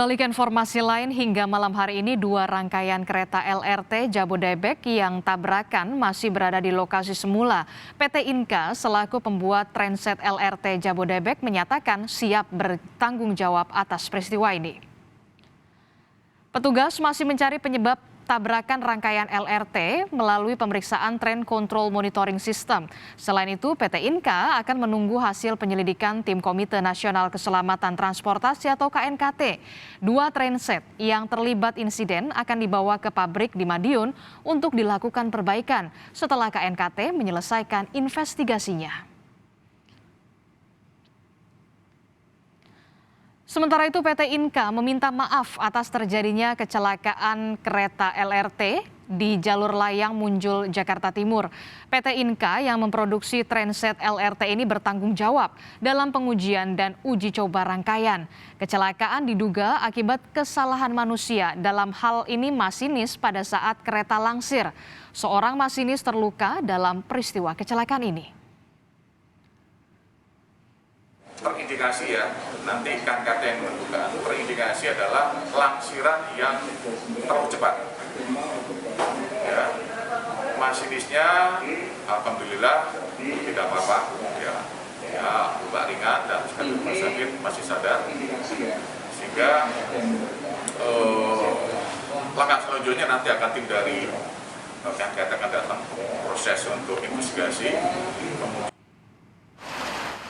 Balik informasi lain, hingga malam hari ini dua rangkaian kereta LRT Jabodebek yang tabrakan masih berada di lokasi semula. PT Inka selaku pembuat transit LRT Jabodebek menyatakan siap bertanggung jawab atas peristiwa ini. Petugas masih mencari penyebab tabrakan rangkaian LRT melalui pemeriksaan Train Control Monitoring System. Selain itu, PT Inka akan menunggu hasil penyelidikan Tim Komite Nasional Keselamatan Transportasi atau KNKT. Dua trainset yang terlibat insiden akan dibawa ke pabrik di Madiun untuk dilakukan perbaikan setelah KNKT menyelesaikan investigasinya. Sementara itu PT Inka meminta maaf atas terjadinya kecelakaan kereta LRT di jalur layang Munjul, Jakarta Timur. PT Inka yang memproduksi transit LRT ini bertanggung jawab dalam pengujian dan uji coba rangkaian. Kecelakaan diduga akibat kesalahan manusia, dalam hal ini masinis pada saat kereta langsir. Seorang masinis terluka dalam peristiwa kecelakaan ini. Terindikasi ya, nanti KNKT yang menentukan, terindikasi adalah langsiran yang terlalu cepat. Ya, masinisnya alhamdulillah tidak apa-apa, ya luka ringan dan sekali rumah sakit masih sadar. Sehingga langkah selanjutnya nanti akan tim dari KNKT akan datang proses untuk investigasi.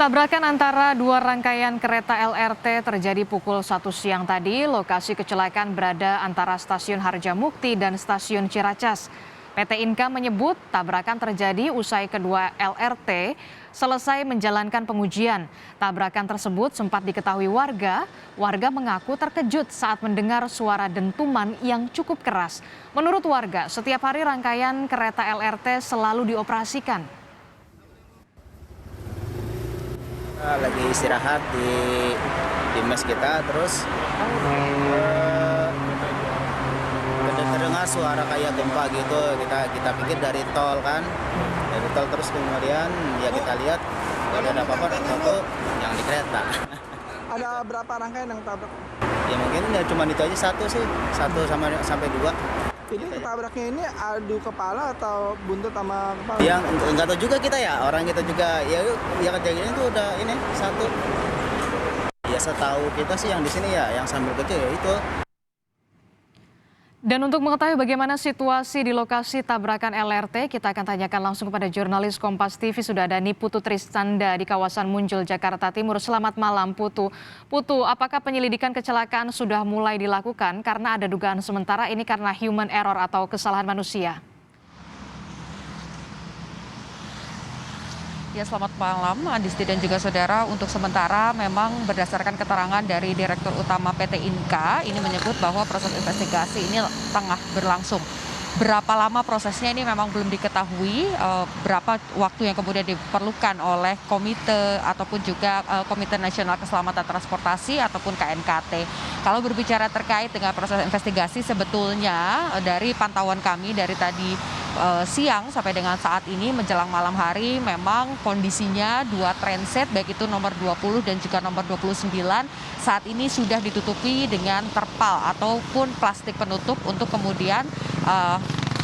Tabrakan antara dua rangkaian kereta LRT terjadi pukul 1 siang tadi. Lokasi kecelakaan berada antara Stasiun Harjamukti dan Stasiun Ciracas. PT Inka menyebut tabrakan terjadi usai kedua LRT selesai menjalankan pengujian. Tabrakan tersebut sempat diketahui warga. Warga mengaku terkejut saat mendengar suara dentuman yang cukup keras. Menurut warga, setiap hari rangkaian kereta LRT selalu dioperasikan. Lagi istirahat di mes kita, terus terdengar suara kayak gempa gitu. Kita pikir dari tol kan, dari tol, terus kemudian ya kita lihat kalau ada apa-apa itu yang di kereta. Ada berapa rangkaian yang tabrak? Ya mungkin ya cuma itu aja, satu sampai dua. Ini ketabraknya ini adu kepala atau buntut sama kepala? Yang nggak tahu juga kita ya, orang kita juga ya kejadian itu udah ini satu. Ya setahu kita sih yang di sini ya, yang sambil kecil ya itu. Dan untuk mengetahui bagaimana situasi di lokasi tabrakan LRT, kita akan tanyakan langsung kepada jurnalis Kompas TV. Sudah ada Putu Tristanda di kawasan Munjul, Jakarta Timur. Selamat malam, Putu. Putu, apakah penyelidikan kecelakaan sudah mulai dilakukan? Karena ada dugaan sementara ini karena human error atau kesalahan manusia. Ya, selamat malam Adisti dan juga saudara. Untuk sementara memang berdasarkan keterangan dari Direktur Utama PT Inka ini menyebut bahwa proses investigasi ini tengah berlangsung. Berapa lama prosesnya ini memang belum diketahui, berapa waktu yang kemudian diperlukan oleh komite ataupun juga Komite Nasional Keselamatan Transportasi ataupun KNKT. Kalau berbicara terkait dengan proses investigasi, sebetulnya dari pantauan kami dari tadi siang sampai dengan saat ini menjelang malam hari memang kondisinya dua transit baik itu nomor 20 dan juga nomor 29 saat ini sudah ditutupi dengan terpal ataupun plastik penutup untuk kemudian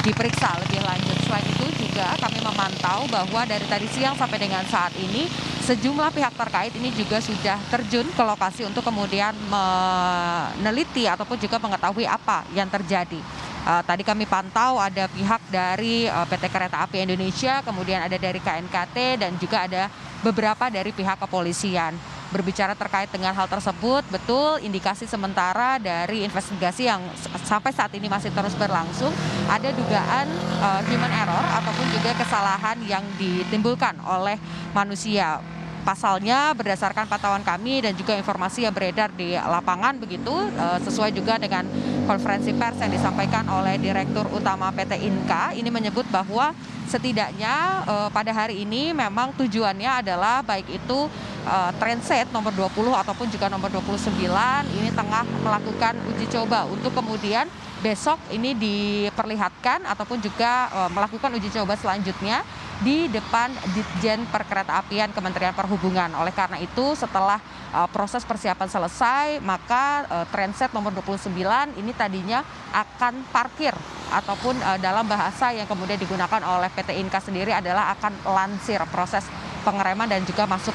diperiksa lebih lanjut. Selain itu juga kami memantau bahwa dari tadi siang sampai dengan saat ini sejumlah pihak terkait ini juga sudah terjun ke lokasi untuk kemudian meneliti ataupun juga mengetahui apa yang terjadi. Tadi kami pantau ada pihak dari PT Kereta Api Indonesia, kemudian ada dari KNKT dan juga ada beberapa dari pihak kepolisian. Berbicara terkait dengan hal tersebut, betul indikasi sementara dari investigasi yang sampai saat ini masih terus berlangsung, ada dugaan human error ataupun juga kesalahan yang ditimbulkan oleh manusia. Pasalnya berdasarkan pantauan kami dan juga informasi yang beredar di lapangan begitu, sesuai juga dengan konferensi pers yang disampaikan oleh Direktur Utama PT Inka, ini menyebut bahwa setidaknya pada hari ini memang tujuannya adalah baik itu transit nomor 20 ataupun juga nomor 29 ini tengah melakukan uji coba untuk kemudian besok ini diperlihatkan ataupun juga melakukan uji coba selanjutnya di depan Ditjen Perkeretaapian Kementerian Perhubungan. Oleh karena itu setelah proses persiapan selesai, maka transit nomor 29 ini tadinya akan parkir ataupun dalam bahasa yang kemudian digunakan oleh PT Inka sendiri adalah akan lansir proses pengereman dan juga masuk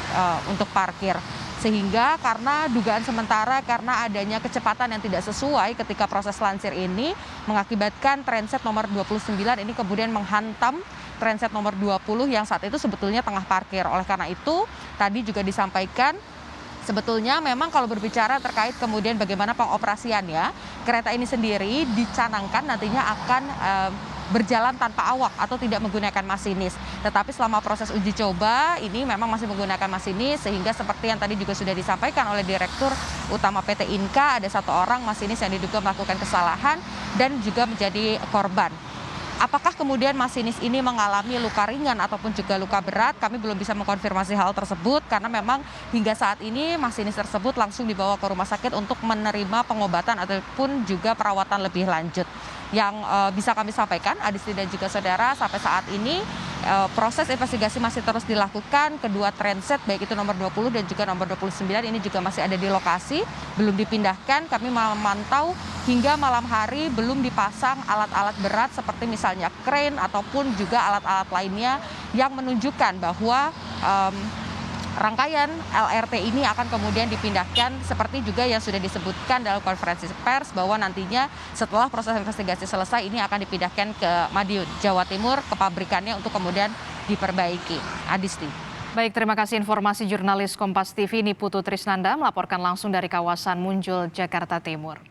untuk parkir. Sehingga karena dugaan sementara karena adanya kecepatan yang tidak sesuai ketika proses lansir ini mengakibatkan transit nomor 29 ini kemudian menghantam transit nomor 20 yang saat itu sebetulnya tengah parkir. Oleh karena itu tadi juga disampaikan sebetulnya memang kalau berbicara terkait kemudian bagaimana pengoperasiannya, kereta ini sendiri dicanangkan nantinya akan berjalan tanpa awak atau tidak menggunakan masinis. Tetapi selama proses uji coba ini memang masih menggunakan masinis, sehingga seperti yang tadi juga sudah disampaikan oleh Direktur Utama PT Inka, ada 1 orang masinis yang diduga melakukan kesalahan dan juga menjadi korban. Apakah kemudian masinis ini mengalami luka ringan ataupun juga luka berat? Kami belum bisa mengkonfirmasi hal tersebut karena memang hingga saat ini masinis tersebut langsung dibawa ke rumah sakit untuk menerima pengobatan ataupun juga perawatan lebih lanjut. Yang bisa kami sampaikan, Adisti dan juga saudara, sampai saat ini proses investigasi masih terus dilakukan. Kedua transit baik itu nomor 20 dan juga nomor 29 ini juga masih ada di lokasi, belum dipindahkan. Kami memantau hingga malam hari belum dipasang alat-alat berat seperti misalnya krain ataupun juga alat-alat lainnya yang menunjukkan bahwa rangkaian LRT ini akan kemudian dipindahkan seperti juga yang sudah disebutkan dalam konferensi pers bahwa nantinya setelah proses investigasi selesai ini akan dipindahkan ke Madiun, Jawa Timur, ke pabrikannya untuk kemudian diperbaiki. Adisti. Baik, terima kasih informasi jurnalis Kompas TV Niputu Trisnanda melaporkan langsung dari kawasan Munjul, Jakarta Timur.